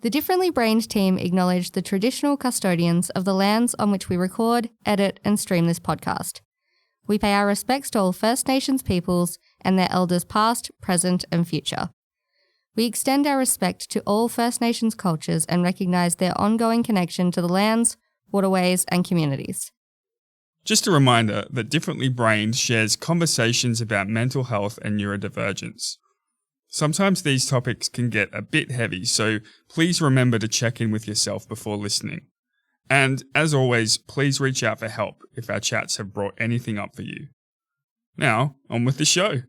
The Differently Brained team acknowledge the traditional custodians of the lands on which we record, edit, and stream this podcast. We pay our respects to all First Nations peoples and their elders past, present, and future. We extend our respect to all First Nations cultures and recognise their ongoing connection to the lands, waterways, and communities. Just a reminder that Differently Brained shares conversations about mental health and neurodivergence. Sometimes these topics can get a bit heavy, so please remember to check in with yourself before listening. And as always, please reach out for help if our chats have brought anything up for you. Now, on with the show.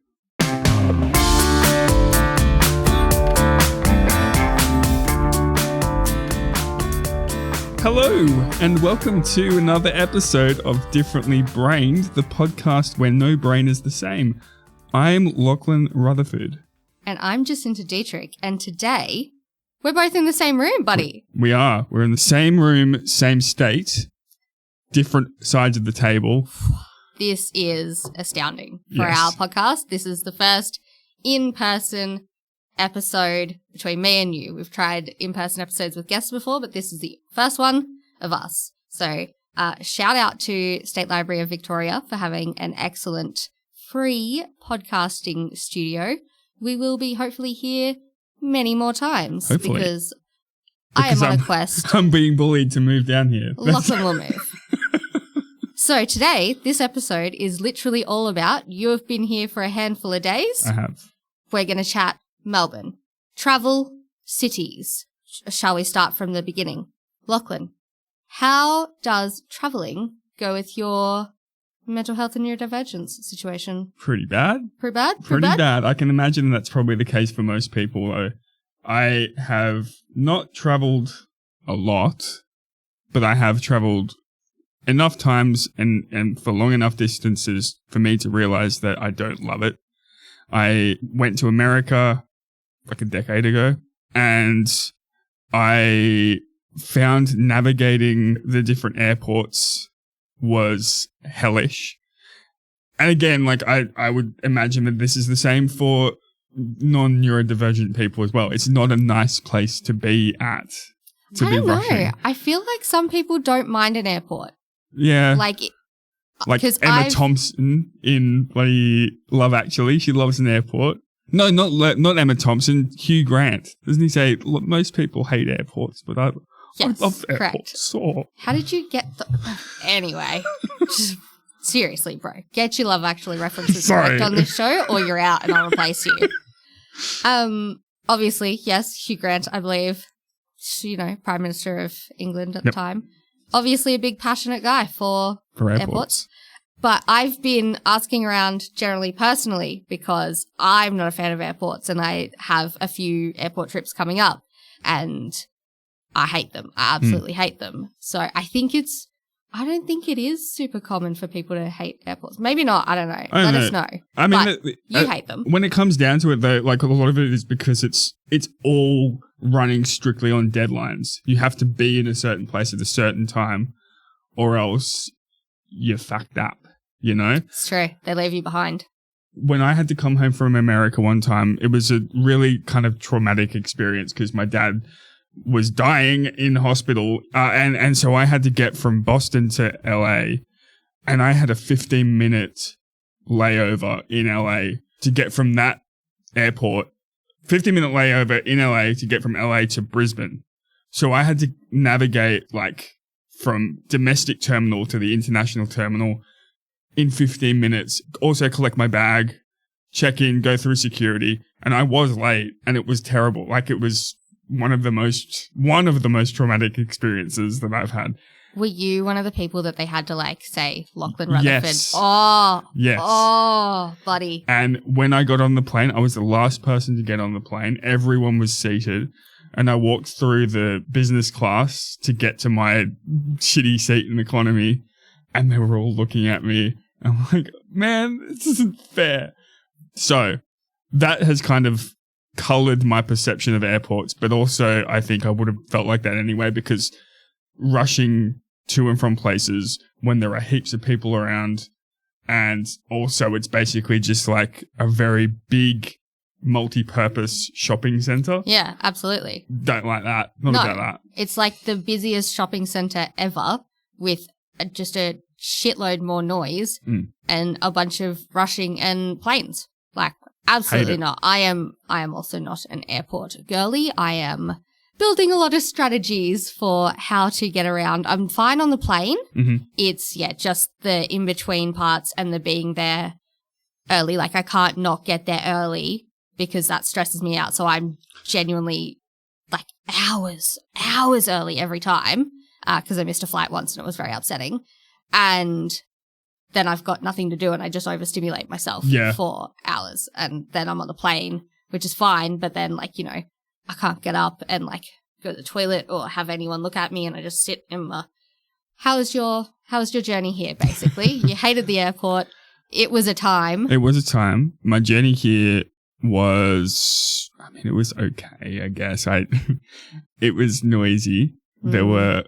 Hello, and welcome to another episode of Differently Brained, the podcast where no brain is the same. I'm Lachlan Rutherford. And I'm Jacinta Dietrich, and today we're both in the same room, buddy. We are. We're in the same room, same state, different sides of the table. This is astounding for our podcast. This is the first in-person episode between me and you. We've tried in-person episodes with guests before, but this is the first one of us. So shout out to State Library of Victoria for having an excellent free podcasting studio. We will be hopefully here many more times because I am on a quest. I'm being bullied to move down here. Lachlan will move. So today, this episode is literally all about, you have been here for a handful of days. I have. We're going to chat Melbourne. Travel, cities. Shall we start from the beginning? Lachlan, how does travelling go with your mental health and neurodivergence situation? Pretty bad. Pretty bad? Pretty bad. I can imagine that's probably the case for most people, though. I have not travelled a lot, but I have travelled enough times and for long enough distances for me to realise that I don't love it. I went to America like a decade ago, and I found navigating the different airports was hellish. And again, like I would imagine that this is the same for non-neurodivergent people as well. It's not a nice place to be at. I don't know. I feel like some people don't mind an airport. Yeah. Like Emma Thompson in bloody Love Actually. She loves an airport. No, not Emma Thompson. Hugh Grant. Doesn't he say, look, most people hate airports, but I love airports. So. How did you get Anyway, seriously, bro. Get your Love Actually references correct on this show or you're out and I'll replace you. Obviously, yes, Hugh Grant, I believe, Prime Minister of England at the time. Obviously a big passionate guy for airports. But I've been asking around generally personally because I'm not a fan of airports and I have a few airport trips coming up and I hate them. I absolutely hate them. So I don't think it is super common for people to hate airports. Maybe not. I don't know. Let us know. I mean, you hate them. When it comes down to it though, like a lot of it is because it's all running strictly on deadlines. You have to be in a certain place at a certain time or else you're fucked up, It's true. They leave you behind. When I had to come home from America one time, it was a really kind of traumatic experience because my dad was dying in hospital. And so I had to get from Boston to LA and I had a 15-minute layover in LA to get from that airport, 15-minute layover in LA to get from LA to Brisbane. So I had to navigate from domestic terminal to the international terminal in 15 minutes, also collect my bag, check in, go through security. And I was late and it was terrible. It was one of the most traumatic experiences that I've had. Were you one of the people that they had to say Lachlan Rutherford? Yes. Oh. Yes. Oh, buddy. And when I got on the plane, I was the last person to get on the plane. Everyone was seated. And I walked through the business class to get to my shitty seat in economy. And they were all looking at me. I'm like, man, this isn't fair. So that has kind of colored my perception of airports. But also I think I would have felt like that anyway because rushing to and from places when there are heaps of people around and also it's basically just a very big multi-purpose shopping centre. Yeah, absolutely. Don't like that. Not about that. It's like the busiest shopping centre ever with just a shitload more noise and a bunch of rushing and planes. Like, absolutely not. I am also not an airport girly. I am building a lot of strategies for how to get around. I'm fine on the plane. Mm-hmm. It's, just the in-between parts and the being there early. Like, I can't not get there early because that stresses me out. So I'm genuinely like hours early every time because I missed a flight once and it was very upsetting. And then I've got nothing to do and I just overstimulate myself for hours. And then I'm on the plane, which is fine. But then, like, I can't get up and, like, go to the toilet or have anyone look at me, and I just sit in my, how was your journey here, basically? You hated the airport. It was a time. It was a time. My journey here was, it was okay, I guess. It was noisy. There were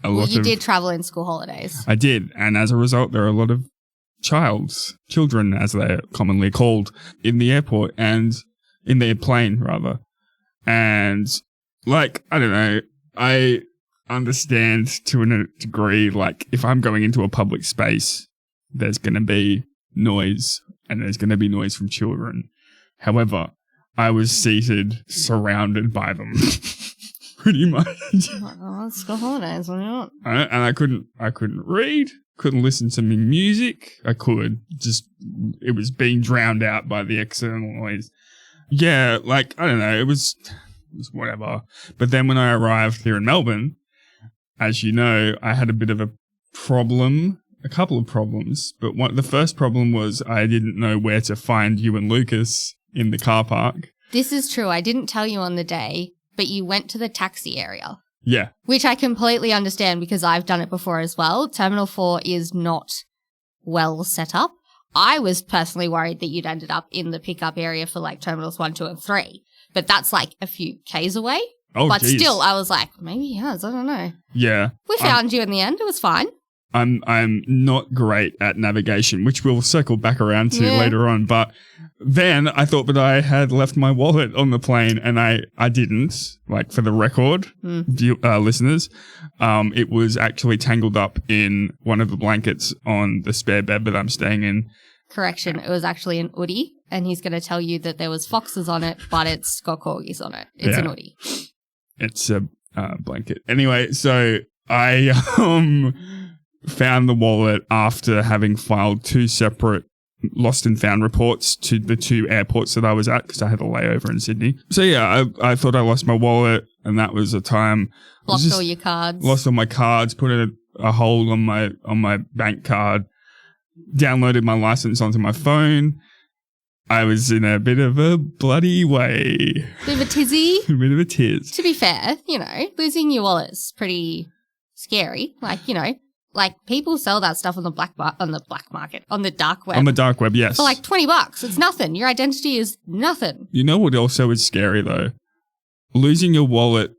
a lot of... You did travel in school holidays. I did. And as a result, there are a lot of children, as they're commonly called, in the airport and in the plane, rather. And, like, I don't know, I understand to a degree, like, if I'm going into a public space, there's going to be noise and there's going to be noise from children. However, I was seated, surrounded by them, pretty much. Oh, it's school holidays, why not? And I couldn't read, couldn't listen to music. I could, it was being drowned out by the external noise. Yeah, like, I don't know, it was whatever. But then when I arrived here in Melbourne, as you know, I had a bit of a couple of problems. But the first problem was I didn't know where to find you and Lucas in the car park. This is true. I didn't tell you on the day, but you went to the taxi area. Yeah. Which I completely understand because I've done it before as well. Terminal 4 is not well set up. I was personally worried that you'd ended up in the pickup area for, like, terminals 1, 2, and 3. But that's, like, a few Ks away. Oh, but geez. Still, I was like, maybe he has. I don't know. Yeah. We found you in the end. It was fine. I'm not great at navigation, which we'll circle back around to later on. But then I thought that I had left my wallet on the plane, and I didn't. Like, for the record, listeners, it was actually tangled up in one of the blankets on the spare bed that I'm staying in. Correction, it was actually an hoodie, and he's going to tell you that there was foxes on it, but it's got corgis on it. It's an hoodie. It's a blanket. Anyway, so I found the wallet after having filed 2 separate lost and found reports to the 2 airports that I was at because I had a layover in Sydney. So yeah, I thought I lost my wallet, and that was a time. Lost all your cards. Lost all my cards, put a hold on my bank card, downloaded my license onto my phone. I was in a bit of a bloody way. Bit of a tizzy. A bit of a tiz. To be fair, losing your wallet is pretty scary. Like, like, people sell that stuff on the dark web. On the dark web, yes. For like $20. It's nothing. Your identity is nothing. You know what also is scary, though? Losing your wallet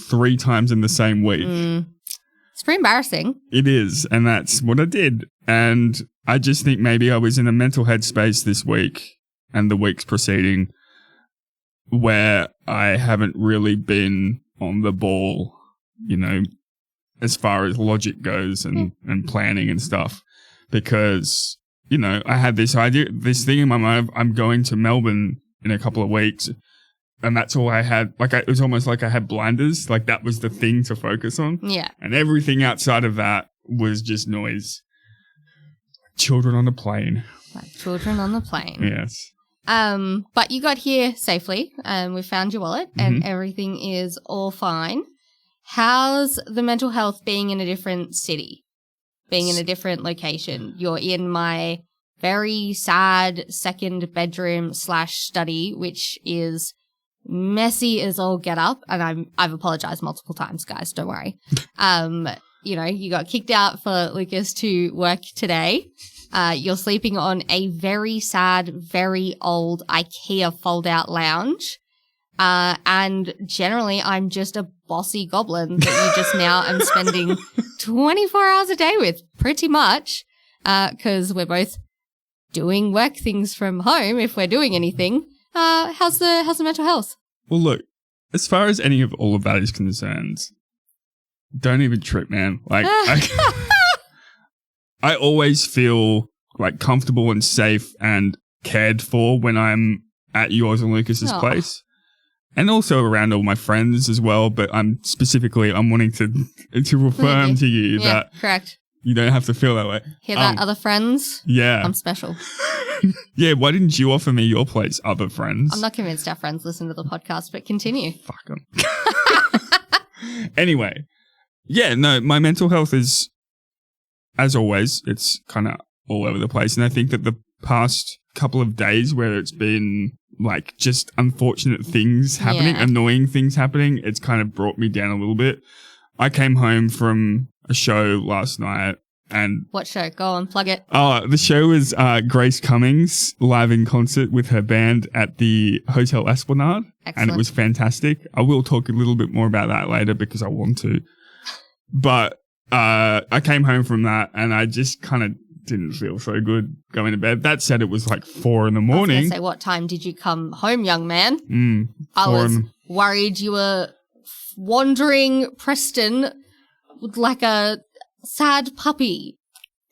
3 times in the same week. It's pretty embarrassing. It is, and that's what I did. And I just think maybe I was in a mental headspace this week and the weeks preceding where I haven't really been on the ball, as far as logic goes and planning and stuff. Because, I had this thing in my mind, I'm going to Melbourne in a couple of weeks, and that's all I had. Like, it was almost like I had blinders. Like, that was the thing to focus on. Yeah. And everything outside of that was just noise. Children on the plane. Like children on the plane. Yes. But you got here safely, and we found your wallet, and everything is all fine. How's the mental health being in a different city? Being in a different location? You're in my very sad second bedroom / study, which is messy as all get up, and I've apologized multiple times, guys. Don't worry. You got kicked out for Lucas to work today. You're sleeping on a very sad, very old IKEA fold-out lounge. And generally, I'm just a bossy goblin that you just now am spending 24 hours a day with, pretty much, because we're both doing work things from home if we're doing anything. how's the mental health? Well, look, as far as any of all of that is concerned, don't even trip, man. Like, I always feel like comfortable and safe and cared for when I'm at yours and Lucas's place. And also around all my friends as well, but I'm wanting to affirm to you that correct. You don't have to feel that way. Hear that, other friends? Yeah. I'm special. Yeah, why didn't you offer me your place, other friends? I'm not convinced our friends listen to the podcast, but continue. Fuck them. Anyway, yeah, no, my mental health is, as always, it's kind of all over the place. And I think that the past couple of days where it's been like just unfortunate things happening, annoying things happening, it's kind of brought me down a little bit. I came home from a show last night and... What show? Go on, plug it. Oh, the show was Grace Cummings live in concert with her band at the Hotel Esplanade. Excellent. And it was fantastic. I will talk a little bit more about that later because I want to. But I came home from that and I just kind of didn't feel so good going to bed. That said, it was like 4 a.m. I was going to say, what time did you come home, young man? I was worried you were wandering Preston like a sad puppy.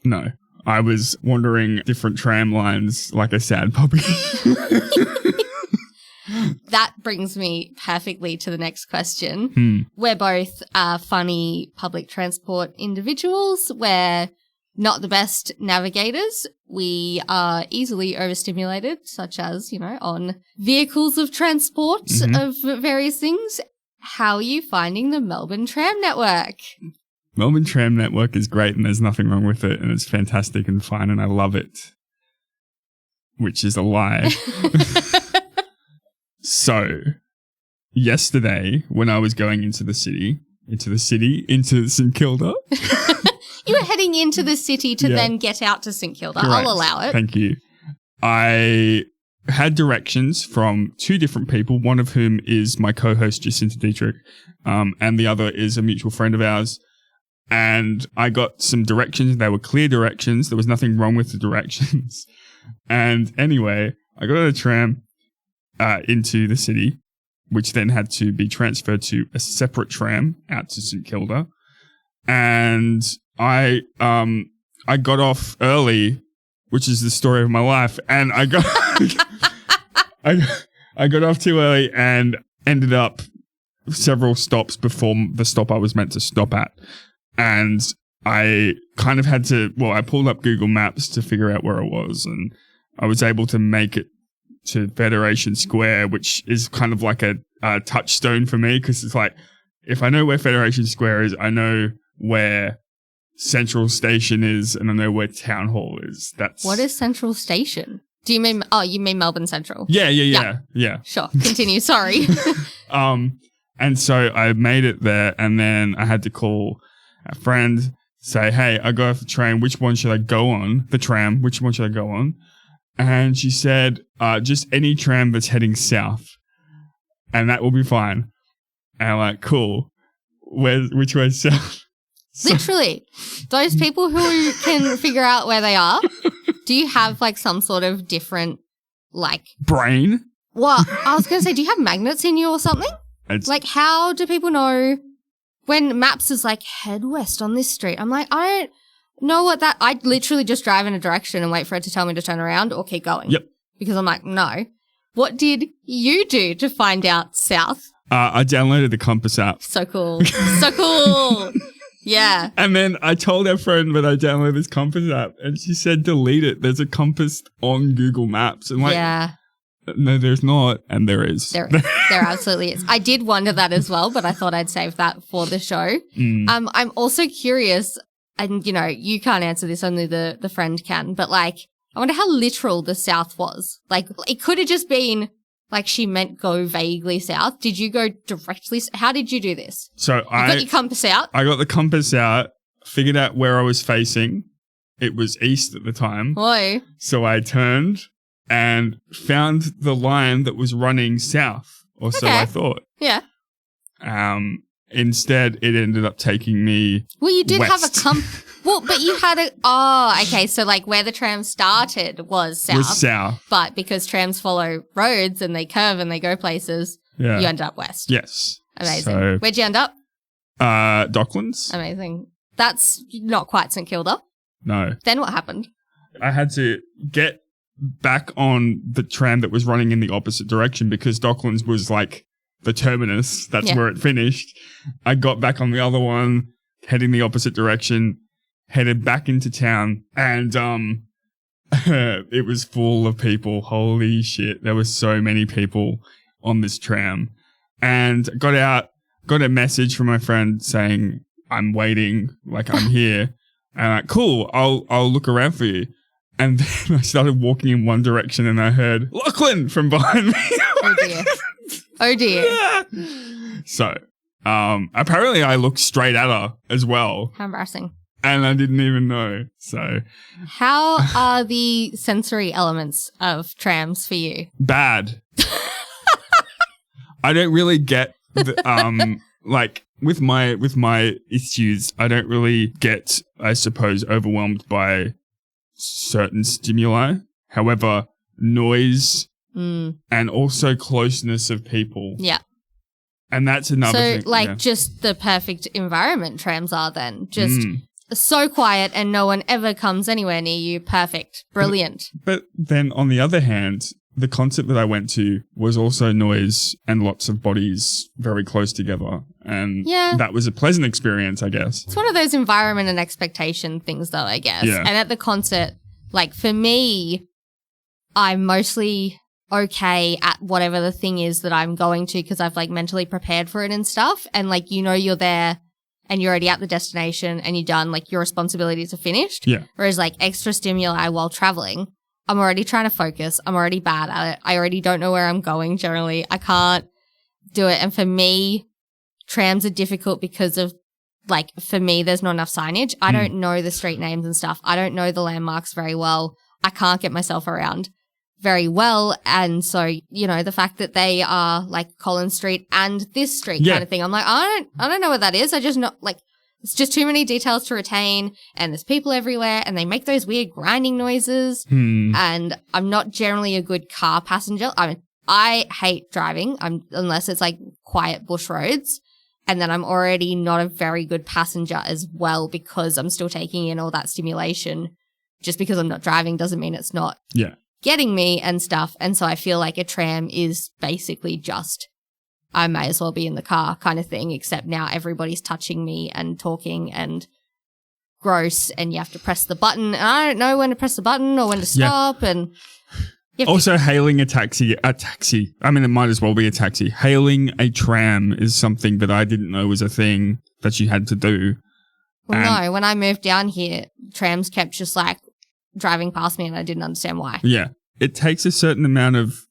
No, I was wandering different tram lines like a sad puppy. That brings me perfectly to the next question. We're both funny public transport individuals. We're not the best navigators. We are easily overstimulated, such as, on vehicles of transport of various things. How are you finding the Melbourne tram network? Melbourne tram network is great and there's nothing wrong with it and it's fantastic and fine and I love it. Which is a lie. So, yesterday when I was going into St Kilda. You were heading into the city to then get out to St Kilda. Correct. I'll allow it. Thank you. I had directions from 2 different people, one of whom is my co-host Jacinta Dietrich, and the other is a mutual friend of ours. And I got some directions. They were clear directions. There was nothing wrong with the directions. And anyway, I got on a tram into the city, which then had to be transferred to a separate tram out to St Kilda. And I got off early, which is the story of my life. And I got I got off too early and ended up several stops before the stop I was meant to stop at. And I kind of had to, I pulled up Google Maps to figure out where I was, and I was able to make it to Federation Square, which is kind of like a touchstone for me because it's like, if I know where Federation Square is, I know where Central Station is, and I know where Town Hall is. What is Central Station? Do you mean, you mean Melbourne Central? Yeah. Sure. Continue. Sorry. And so I made it there, and then I had to call a friend, say, hey, I got off the train. Which one should I go on? The tram. Which one should I go on? And she said, just any tram that's heading south, and that will be fine. And I'm like, cool. Which way is south? Literally, those people who can figure out where they are. Do you have like some sort of different brain? Well, I was going to say, do you have magnets in you or something? How do people know when Maps is like, head west on this street? I'm like, I don't know what that... I literally just drive in a direction and wait for it to tell me to turn around or keep going. Yep. Because I'm like, no. What did you do to find out south? I downloaded the Compass app. So cool. So cool. Yeah. And then I told our friend that I downloaded this Compass app and she said, delete it. There's a compass on Google Maps. And yeah. No, there's not. And there is. There absolutely is. I did wonder that as well, but I thought I'd save that for the show. I'm also curious, and you can't answer this, only the friend can, but I wonder how literal the south was. It could have just been she meant go vaguely south. Did you go directly? How did you do this? So I got your compass out. I got the compass out, figured out where I was facing. It was east at the time. Oi. So I turned and found the line that was running south, or so I thought. Yeah. Instead, it ended up taking me Well, you did west. have a compass. Well, but you had okay, so like where the tram started was south. Was south. But because trams follow roads and they curve and they go places, you ended up west. Yes. Amazing. So, Where'd you end up? Docklands. Amazing. That's not quite St Kilda. No. Then what happened? I had to get back on the tram that was running in the opposite direction because Docklands was like the terminus. That's where it finished. I got back on the other one, heading the opposite direction, headed back into town, and it was full of people. Holy shit. There were so many people on this tram. And got out, got a message from my friend saying, I'm waiting, like I'm here. And I'm like, cool, I'll look around for you. And then I started walking in one direction and I heard Lachlan from behind me. Oh dear. Oh dear. Yeah. So, apparently I looked straight at her as well. How embarrassing. And I didn't even know. So, how are the sensory elements of trams for you? Bad. I don't really get the, like with my issues, I don't really get, I suppose, overwhelmed by certain stimuli. However, noise and also closeness of people. Yeah. And that's another thing. So, like, just the perfect environment trams are then. Just so quiet and no one ever comes anywhere near you. Perfect. Brilliant. But then on the other hand, the concert that I went to was also noise and lots of bodies very close together. And that was a pleasant experience, I guess. It's one of those environment and expectation things, though, I guess. Yeah. And at the concert, like, for me, I'm mostly okay at whatever the thing is that I'm going to because I've, like, mentally prepared for it and stuff. And, like, you know you're there and you're already at the destination and you're done. Like, your responsibilities are finished. Yeah. Whereas, like, extra stimuli while traveling, I'm already trying to focus. I'm already bad at it. I already don't know where I'm going generally. I can't do it. And for me, trams are difficult because of, like, for me, there's not enough signage. I don't know the street names and stuff. I don't know the landmarks very well. I can't get myself around very well. And so, you know, the fact that they are like Collins Street and this street kind of thing, I'm like, I don't know what that is. I just know, like, it's just too many details to retain, and there's people everywhere, and they make those weird grinding noises, and I'm not generally a good car passenger. I mean, I hate driving unless it's like quiet bush roads, and then I'm already not a very good passenger as well because I'm still taking in all that stimulation. Just because I'm not driving doesn't mean it's not getting me and stuff, and so I feel like a tram is basically just I may as well be in the car kind of thing, except now everybody's touching me and talking and gross, and you have to press the button. And I don't know when to press the button or when to stop. And also hailing a taxi. I mean, it might as well be a taxi. Hailing a tram is something that I didn't know was a thing that you had to do. Well, no, when I moved down here, trams kept just like driving past me and I didn't understand why. Yeah. It takes a certain amount of,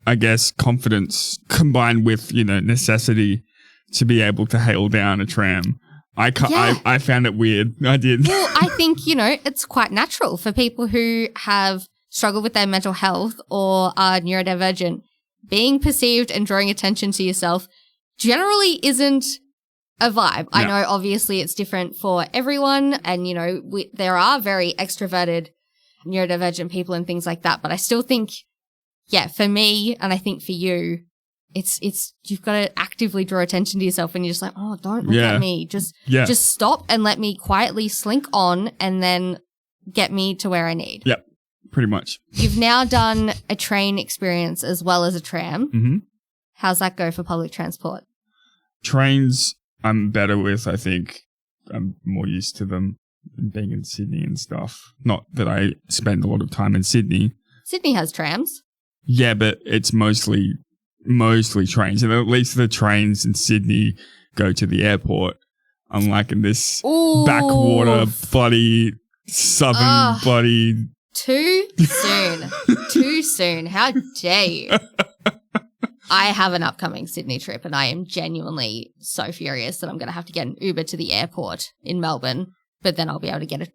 I guess, confidence combined with, you know, necessity to be able to hail down a tram. I found it weird. I did. Well, I think, you know, it's quite natural for people who have struggled with their mental health or are neurodivergent. Being perceived and drawing attention to yourself generally isn't a vibe. I know obviously it's different for everyone, and, you know, there are very extroverted neurodivergent people and things like that, but I still think for me, and I think for you, it's you've got to actively draw attention to yourself when you're just like, oh, don't look at me. Just stop and let me quietly slink on and then get me to where I need. Yep, pretty much. You've now done a train experience as well as a tram. Mm-hmm. How's that go for public transport? Trains, I'm better with, I think. I'm more used to them being in Sydney and stuff. Not that I spend a lot of time in Sydney. Sydney has trams. Yeah, but it's mostly trains. And at least the trains in Sydney go to the airport. Unlike in this backwater, bloody, southern, bloody... Too soon. Too soon. How dare you? I have an upcoming Sydney trip and I am genuinely so furious that I'm going to have to get an Uber to the airport in Melbourne, but then I'll be able to get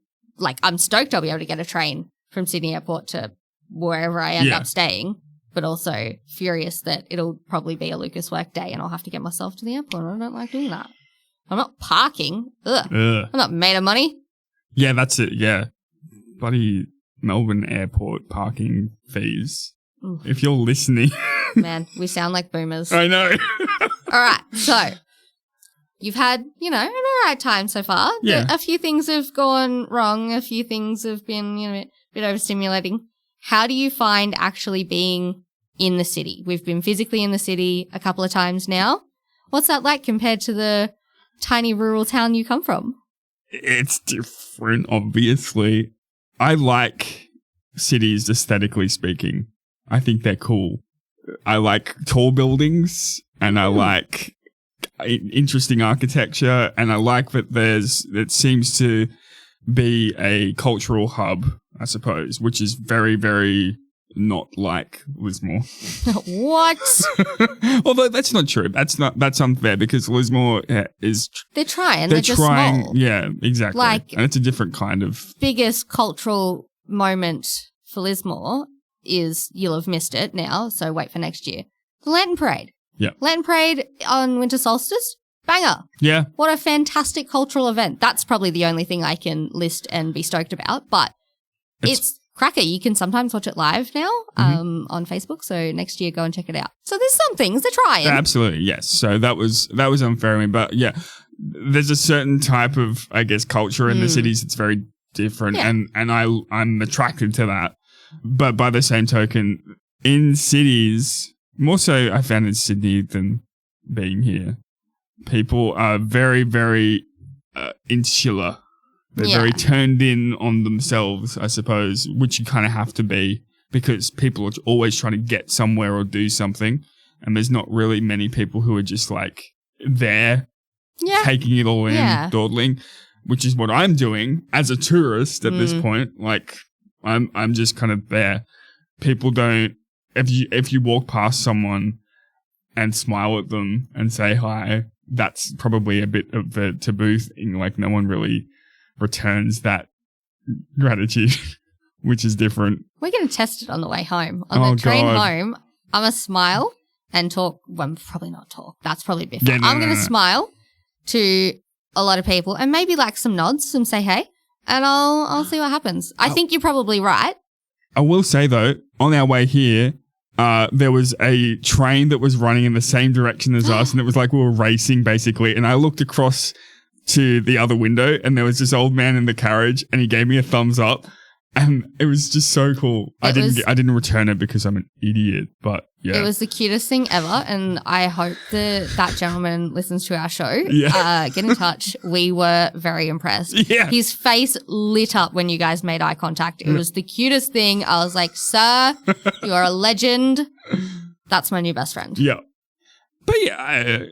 I'm stoked I'll be able to get a train from Sydney Airport to wherever I end up staying, but also furious that it'll probably be a Lucas work day and I'll have to get myself to the airport. I don't like doing that. I'm not parking. Ugh. I'm not made of money. Yeah, that's it. Yeah. Bloody Melbourne airport parking fees. Ooh. If you're listening. Man, we sound like boomers. I know. All right. So you've had, an all right time so far. Yeah. A few things have gone wrong. A few things have been, a bit overstimulating. How do you find actually being in the city? We've been physically in the city a couple of times now. What's that like compared to the tiny rural town you come from? It's different, obviously. I like cities aesthetically speaking. I think they're cool. I like tall buildings and I like interesting architecture, and I like that it seems to be a cultural hub, I suppose, which is very, very not like Lismore. What? Although that's not true. That's unfair because Lismore is. They're trying. They're just small. Yeah, exactly. And it's a different kind of. Biggest cultural moment for Lismore is, you'll have missed it now, so wait for next year. The Lantern Parade. Yeah. Lantern Parade on winter solstice. Banger. Yeah. What a fantastic cultural event. That's probably the only thing I can list and be stoked about, but it's cracker. You can sometimes watch it live now on Facebook, so next year go and check it out. So there's some things they're trying. Absolutely, yes. So that was unfair of me, but yeah, there's a certain type of, I guess, culture in the cities that's very different, and I'm attracted to that. But by the same token, in cities, more so I found in Sydney than being here, people are very, very insular. They're very turned in on themselves, I suppose, which you kind of have to be because people are always trying to get somewhere or do something. And there's not really many people who are just like there, taking it all in, dawdling, which is what I'm doing as a tourist at this point. Like I'm just kind of there. People don't, if you walk past someone and smile at them and say hi, that's probably a bit of a taboo thing. Like no one really returns that gratitude, which is different. We're going to test it on the way home. On the train home, I'm going to smile and talk. Well, probably not talk. That's probably a bit fun. I'm going to smile to a lot of people and maybe like some nods and say hey, and I'll see what happens. I think you're probably right. I will say though, on our way here, there was a train that was running in the same direction as us, and it was like we were racing basically. And I looked across to the other window, and there was this old man in the carriage, and he gave me a thumbs up, and it was just so cool. I didn't return it because I'm an idiot, but yeah, it was the cutest thing ever, and I hope that gentleman listens to our show. Yeah, get in touch. We were very impressed. Yeah, his face lit up when you guys made eye contact. It was the cutest thing. I was like, "Sir, you are a legend." That's my new best friend. Yeah, but yeah,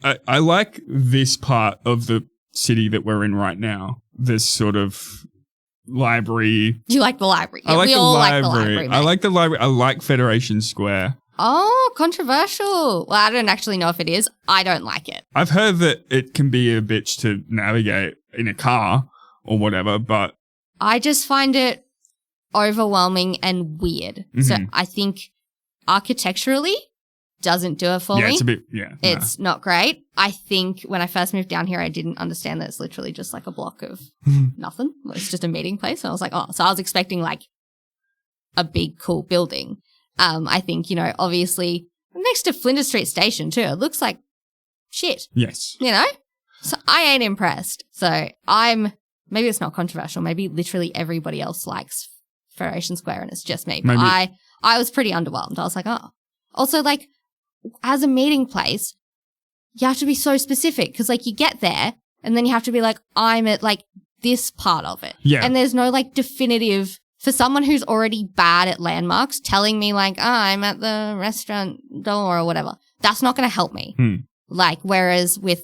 I like this part of the city that we're in right now. This sort of library. You like the library. I like we the all library. like the library. Mate. I like the library. I like Federation Square. Oh, controversial. Well, I don't actually know if it is. I don't like it. I've heard that it can be a bitch to navigate in a car or whatever, but I just find it overwhelming and weird. So I think architecturally doesn't do it for me. Yeah, it's a bit, It's not great. I think when I first moved down here, I didn't understand that it's literally just like a block of nothing. It's just a meeting place. And I was like, so I was expecting like a big, cool building. I think, obviously next to Flinders Street Station too, it looks like shit. Yes. So I ain't impressed. So maybe it's not controversial. Maybe literally everybody else likes Federation Square and it's just me. But I was pretty underwhelmed. I was like, oh. Also, like, as a meeting place, you have to be so specific because, like, you get there and then you have to be like, I'm at, like, this part of it. Yeah. And there's no, like, definitive, for someone who's already bad at landmarks, telling me, like, I'm at the restaurant door or whatever. That's not going to help me. Like, whereas with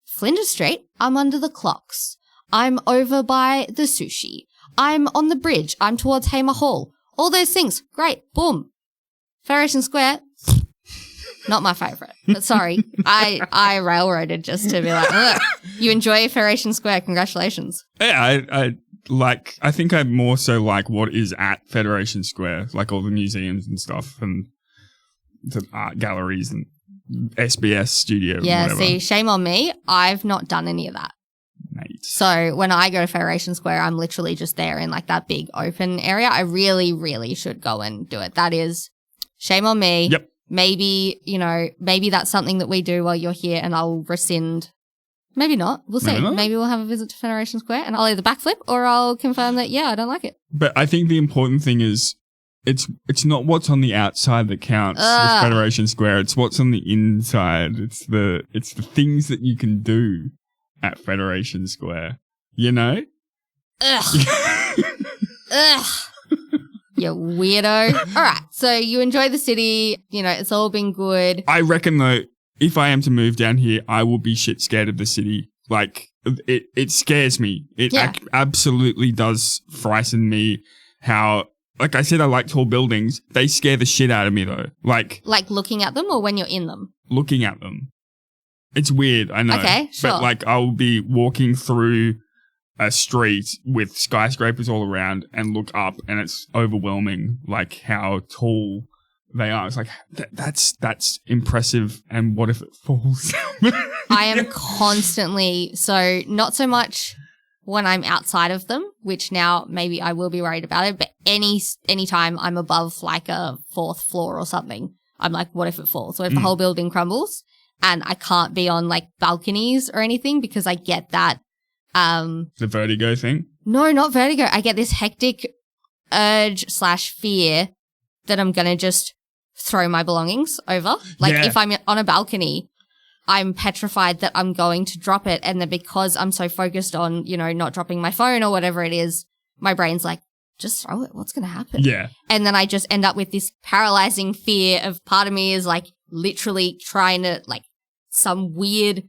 Flinders Street, I'm under the clocks. I'm over by the sushi. I'm on the bridge. I'm towards Hamer Hall. All those things. Great. Boom. Federation Square. Not my favourite, but sorry, I railroaded just to be like, look, you enjoy Federation Square, congratulations. Yeah, I think I more so like what is at Federation Square, like all the museums and stuff and the art galleries and SBS studio. Yeah, and whatever. see, shame on me. I've not done any of that. Mate. So when I go to Federation Square, I'm literally just there in like that big open area. I really, really should go and do it. That is shame on me. Yep. Maybe, maybe that's something that we do while you're here and I'll rescind. Maybe not. We'll see. Maybe we'll have a visit to Federation Square and I'll either backflip or I'll confirm that, I don't like it. But I think the important thing is it's not what's on the outside that counts with Federation Square. It's what's on the inside. It's the things that you can do at Federation Square. Ugh. Ugh. You weirdo. All right. So you enjoy the city. It's all been good. I reckon, though, if I am to move down here, I will be shit scared of the city. Like, it scares me. It absolutely does frighten me how... Like I said, I like tall buildings. They scare the shit out of me, though. Like looking at them or when you're in them? Looking at them. It's weird, I know. Okay, sure. But I'll be walking through a street with skyscrapers all around and look up and it's overwhelming, like how tall they are. It's like, that's impressive. And what if it falls? I am constantly, so not so much when I'm outside of them, which now maybe I will be worried about it, but any time I'm above like a 4th floor or something, I'm like, what if it falls? What if the whole building crumbles? And I can't be on like balconies or anything because I get that. The vertigo thing? No, not vertigo. I get this hectic urge/fear that I'm going to just throw my belongings over. Like if I'm on a balcony, I'm petrified that I'm going to drop it. And then because I'm so focused on, not dropping my phone or whatever it is, my brain's like, just throw it. What's going to happen? Yeah. And then I just end up with this paralyzing fear of part of me is like literally trying to like some weird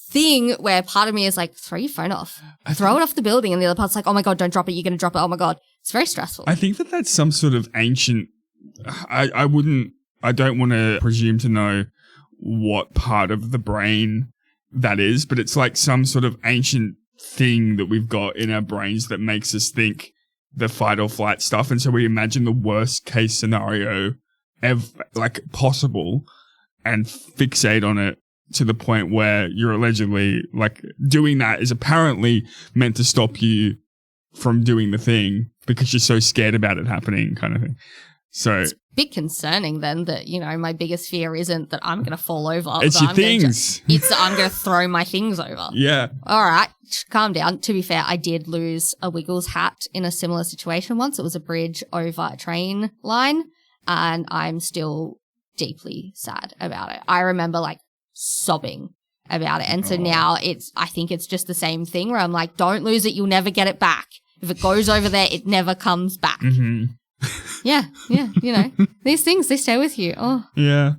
thing where part of me is like, throw your phone off, throw it off the building. And the other part's like, oh my God, don't drop it. You're going to drop it. Oh my God. It's very stressful. I think that's some sort of ancient, I don't want to presume to know what part of the brain that is, but it's like some sort of ancient thing that we've got in our brains that makes us think the fight or flight stuff. And so we imagine the worst case scenario ever, like possible, and fixate on it to the point where you're allegedly like doing that is apparently meant to stop you from doing the thing because you're so scared about it happening, kind of thing. So it's a bit concerning then that, my biggest fear isn't that I'm going to fall over. It's your things. It's that I'm going to throw my things over. Yeah. All right. Calm down. To be fair, I did lose a Wiggles hat in a similar situation once. It was a bridge over a train line and I'm still deeply sad about it. I remember like sobbing about it. And so now I think it's just the same thing where I'm like, don't lose it. You'll never get it back. If it goes over there, it never comes back. Mm-hmm. Yeah, these things, they stay with you. Oh. Yeah.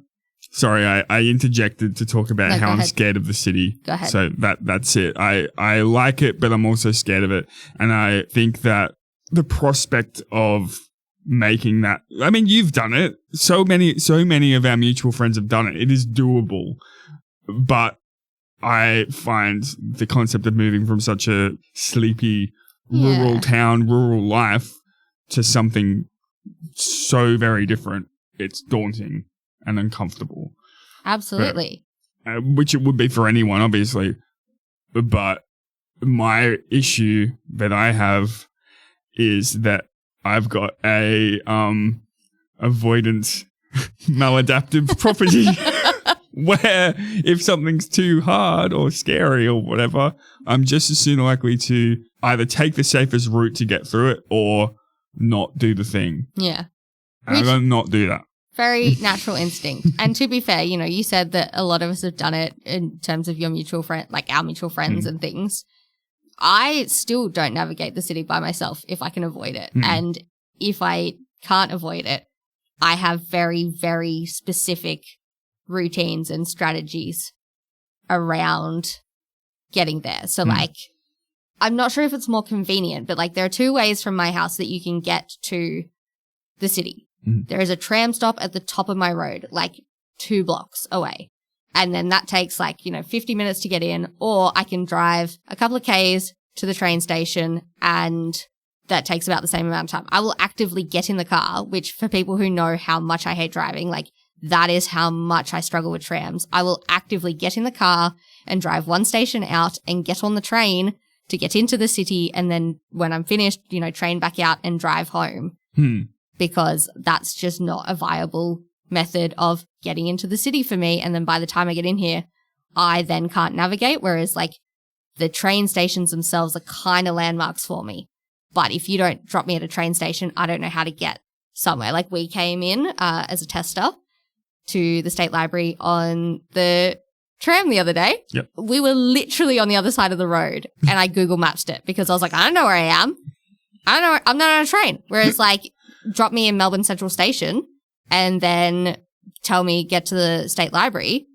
Sorry, I interjected to talk about how I'm scared of the city. Go ahead. So that's it. I like it, but I'm also scared of it. And I think that the prospect of making that, I mean, you've done it. So many of our mutual friends have done it. It is doable. But I find the concept of moving from such a sleepy rural town, rural life to something so very different, it's daunting and uncomfortable. Absolutely. But, which it would be for anyone, obviously. But my issue that I have is that I've got a avoidance maladaptive property where if something's too hard or scary or whatever, I'm just as soon likely to either take the safest route to get through it or not do the thing. Yeah. And I'm going to not do that. Very natural instinct. And to be fair, you said that a lot of us have done it in terms of your mutual friend, like our mutual friends and things. I still don't navigate the city by myself if I can avoid it. And if I can't avoid it, I have very, very specific routines and strategies around getting there. So like, I'm not sure if it's more convenient, but like there are 2 ways from my house that you can get to the city. There is a tram stop at the top of my road, like 2 blocks away. And then that takes like, 50 minutes to get in, or I can drive a couple of Ks to the train station and that takes about the same amount of time. I will actively get in the car, which for people who know how much I hate driving, like that is how much I struggle with trams. I will actively get in the car and drive 1 station out and get on the train to get into the city. And then when I'm finished, train back out and drive home because that's just not a viable method of getting into the city for me. And then by the time I get in here, I then can't navigate. Whereas like the train stations themselves are kind of landmarks for me. But if you don't drop me at a train station, I don't know how to get somewhere. Like we came in as a tester to the State Library on the tram the other day. Yep. We were literally on the other side of the road and I Google Mapped it because I was like, I don't know where I am. I don't know. I'm not on a train. Whereas like drop me in Melbourne Central Station and then tell me get to the State Library.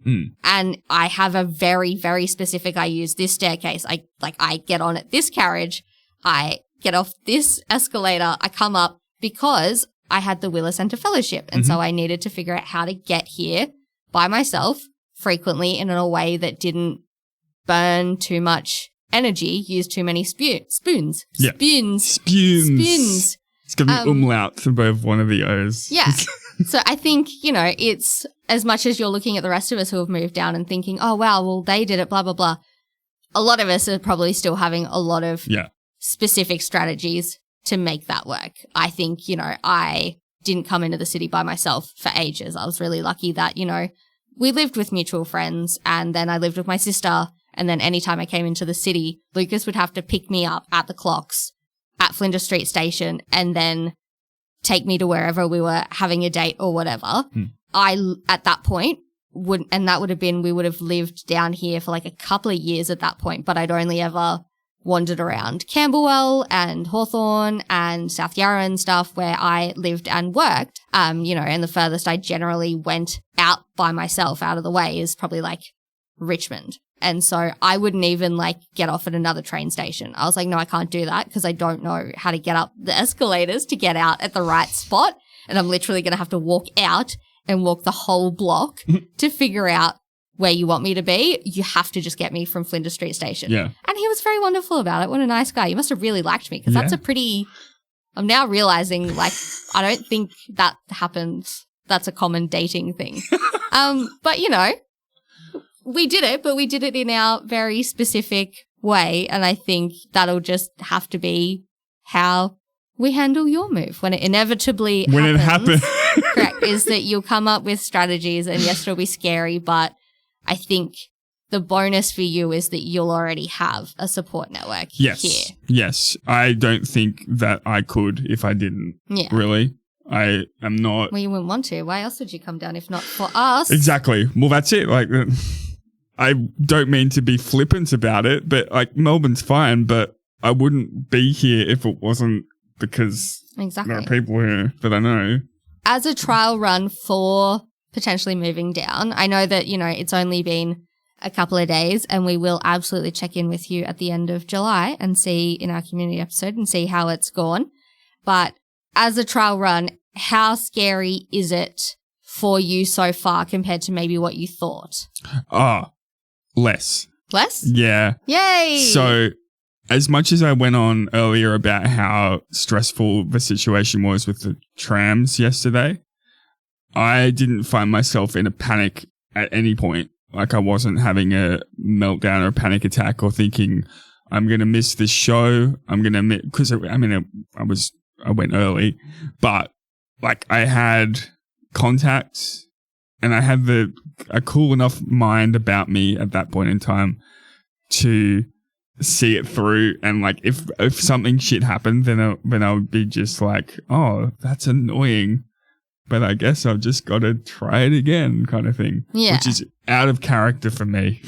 And I have a very, very specific, I use this staircase. I get on at this carriage. I get off this escalator. I come up because I had the Wheeler Centre Fellowship. And so I needed to figure out how to get here by myself frequently and in a way that didn't burn too much energy, use too many spoons. Yeah. Spoons. It's going to be umlaut for both one of the O's. Yeah. So I think, it's as much as you're looking at the rest of us who have moved down and thinking, oh, wow, well, they did it, blah, blah, blah. A lot of us are probably still having a lot of specific strategies to make that work. I think, I didn't come into the city by myself for ages. I was really lucky that, we lived with mutual friends and then I lived with my sister. And then anytime I came into the city, Lucas would have to pick me up at the clocks at Flinders Street Station and then take me to wherever we were having a date or whatever. At that point, we would have lived down here for like a couple of years at that point, but I'd only ever wandered around Camberwell and Hawthorne and South Yarra and stuff where I lived and worked. And the furthest I generally went out by myself out of the way is probably like Richmond. And so I wouldn't even like get off at another train station. I was like, no, I can't do that because I don't know how to get up the escalators to get out at the right spot. And I'm literally going to have to walk out and walk the whole block to figure out where you want me to be. You have to just get me from Flinders Street Station. Yeah. And he was very wonderful about it. What a nice guy. You must have really liked me because that's I'm now realizing like, I don't think that happens. That's a common dating thing. But we did it, but we did it in our very specific way. And I think that'll just have to be how we handle your move when it inevitably happens. Correct. Is that you'll come up with strategies and yes, it'll be scary, but I think the bonus for you is that you'll already have a support network here. Yes. I don't think that I could if I didn't. Yeah. Really. I am not. Well, you wouldn't want to. Why else would you come down if not for us? Exactly. Well, that's it. Like, I don't mean to be flippant about it, but like Melbourne's fine, but I wouldn't be here if it wasn't because there are people here that I know. As a trial run for potentially moving down, I know that, it's only been a couple of days and we will absolutely check in with you at the end of July and see in our community episode and see how it's gone. But as a trial run, how scary is it for you so far compared to maybe what you thought? Less. Less? Yeah. Yay! So as much as I went on earlier about how stressful the situation was with the trams yesterday, I didn't find myself in a panic at any point. Like I wasn't having a meltdown or a panic attack or thinking I'm going to miss this show. I'm going to miss, because I went early, but like I had contacts and I had a cool enough mind about me at that point in time to see it through. And like, if something shit happened, then I would be just like, oh, that's annoying, but I guess I've just got to try it again kind of thing. Yeah. Which is out of character for me.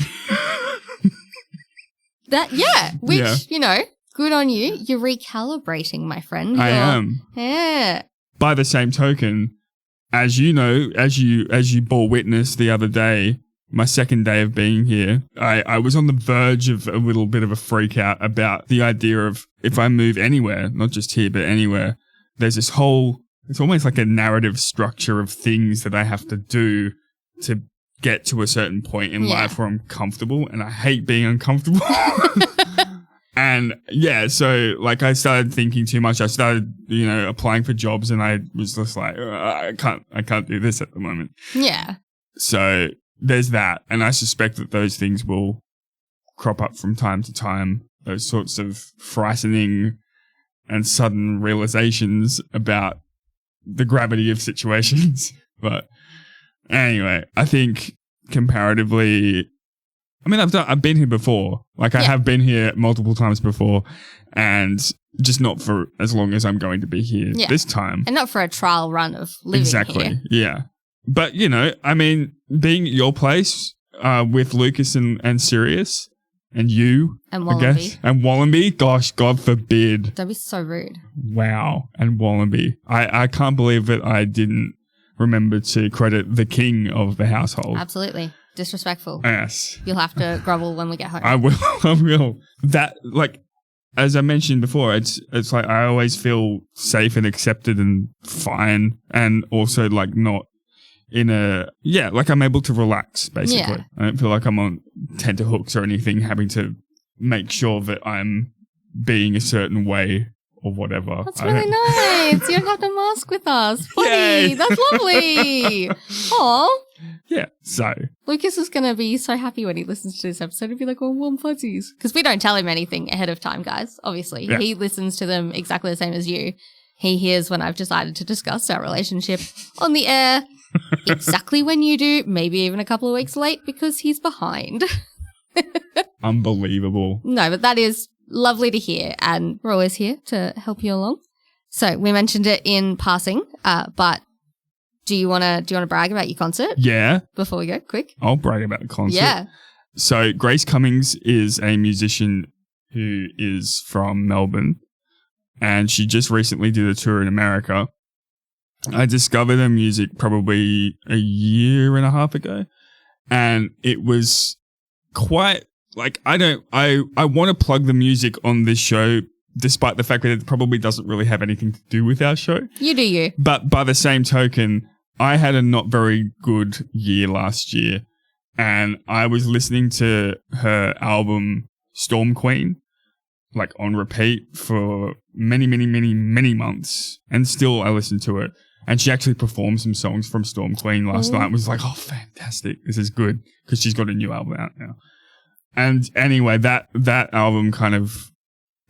Good on you. You're recalibrating, my friend. I am. Yeah. By the same token, as you know, as you bore witness the other day, my second day of being here, I was on the verge of a little bit of a freak out about the idea of if I move anywhere, not just here, but anywhere, there's this whole, it's almost like a narrative structure of things that I have to do to get to a certain point in life where I'm comfortable, and I hate being uncomfortable. And yeah, so like I started thinking too much. I started, applying for jobs, and I was just like, I can't do this at the moment. Yeah. So there's that. And I suspect that those things will crop up from time to time. those sorts of frightening and sudden realizations about the gravity of situations. But anyway, I think comparatively, I mean, I've been here before. Like, I have been here multiple times before, and just not for as long as I'm going to be here this time. And not for a trial run of living here. Yeah. But, you know, I mean, being at your place with Lucas and Sirius and you, and Wallenby. I guess, and Wallenby, gosh, God forbid. Don't be so rude. Wow. And Wallenby. I can't believe that I didn't remember to credit the king of the household. Absolutely. Disrespectful. Yes. You'll have to grovel when we get home. I will. That, like, as I mentioned before, it's like I always feel safe and accepted and fine, and also like not in like I'm able to relax, basically. Yeah. I don't feel like I'm on tenterhooks or anything, having to make sure that I'm being a certain way or whatever. That's really nice. You don't have to mask with us. Funny. Yay. That's lovely. Aw. Yeah, so. Lucas is going to be so happy when he listens to this episode and be like, oh, warm fuzzies. Because we don't tell him anything ahead of time, guys, obviously. Yeah. He listens to them exactly the same as you. He hears when I've decided to discuss our relationship on the air exactly when you do, maybe even a couple of weeks late because he's behind. Unbelievable. No, but that is lovely to hear, and we're always here to help you along. So we mentioned it in passing, but do you want to brag about your concert? Yeah. Before we go, quick. I'll brag about the concert. Yeah. So Grace Cummings is a musician who is from Melbourne, and she just recently did a tour in America. I discovered her music probably a year and a half ago, and it was quite like, I want to plug the music on this show, despite the fact that it probably doesn't really have anything to do with our show. You do you. But by the same token, I had a not very good year last year, and I was listening to her album Storm Queen, like on repeat for many, many, many, many months, and still I listen to it. And she actually performed some songs from Storm Queen last night. I was like, oh, fantastic. This is good, because she's got a new album out now. And anyway, that album kind of,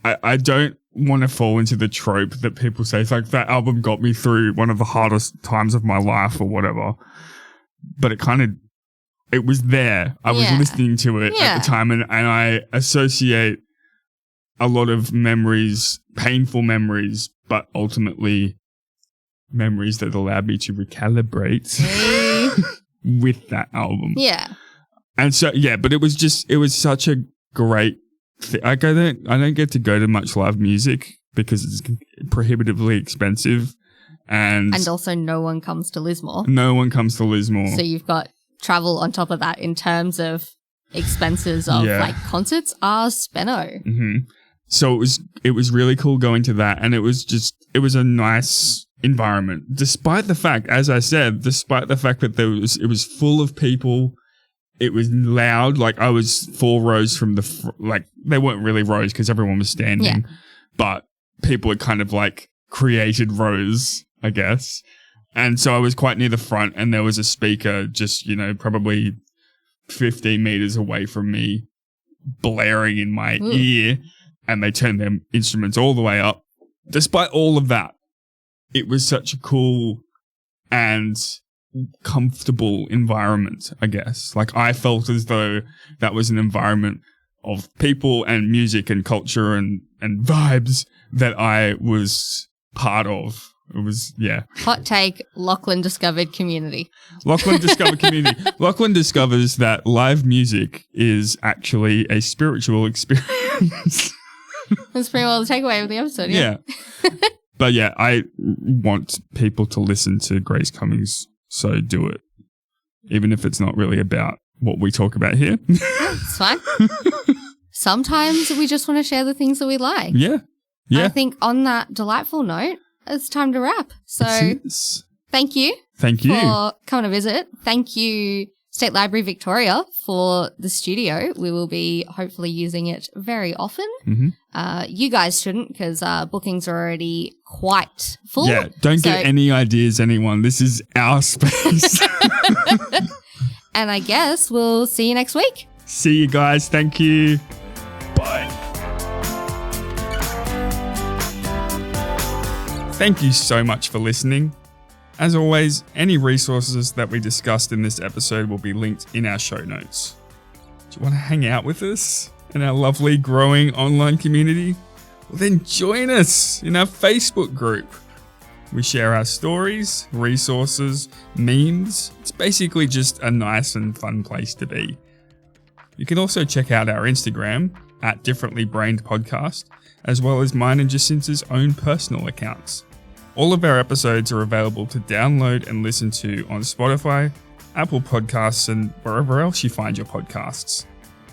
I don't want to fall into the trope that people say. It's like, that album got me through one of the hardest times of my life or whatever. But it was there. I was listening to it at the time, and I associate a lot of memories, painful memories, but ultimately memories that allowed me to recalibrate with that album. Yeah. And so, but it was such a great thing. I don't get to go to much live music because it's prohibitively expensive. And also no one comes to Lismore. No one comes to Lismore. So you've got travel on top of that in terms of expenses of like concerts are spenno. Mm-hmm. So it was really cool going to that, and it was a nice environment, despite the fact, as I said, that it was full of people. It was loud. Like, I was 4 rows from like, they weren't really rows because everyone was standing, but people had kind of like created rows, I guess. And so I was quite near the front, and there was a speaker just, probably 15 meters away from me, blaring in my ear, and they turned their instruments all the way up. Despite all of that, it was such a cool and comfortable environment, I guess. Like, I felt as though that was an environment of people and music and culture and vibes that I was part of. It was, Hot take, Lachlan discovered community. Lachlan discovered community. Lachlan discovers that live music is actually a spiritual experience. That's pretty well the takeaway of the episode, yeah. But I want people to listen to Grace Cummings, so do it. Even if it's not really about what we talk about here. It's fine. Sometimes we just want to share the things that we like. Yeah. Yeah. I think on that delightful note, it's time to wrap. So thank you. Thank you for coming to visit. Thank you, State Library Victoria, for the studio. We will be hopefully using it very often. Mm-hmm. You guys shouldn't, because bookings are already quite full. Yeah, don't get any ideas, anyone. This is our space. And I guess we'll see you next week. See you guys. Thank you. Bye. Thank you so much for listening. As always, any resources that we discussed in this episode will be linked in our show notes. Do you want to hang out with us in our lovely growing online community? Well, then join us in our Facebook group. We share our stories, resources, memes. It's basically just a nice and fun place to be. You can also check out our Instagram at Differently Brained Podcast, as well as mine and Jacinta's own personal accounts. All of our episodes are available to download and listen to on Spotify, Apple Podcasts, and wherever else you find your podcasts.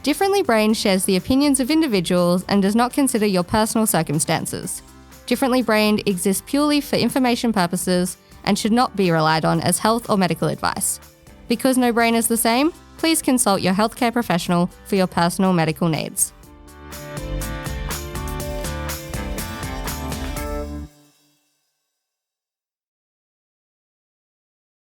Differently Brained shares the opinions of individuals and does not consider your personal circumstances. Differently Brained exists purely for information purposes and should not be relied on as health or medical advice. Because no brain is the same, please consult your healthcare professional for your personal medical needs.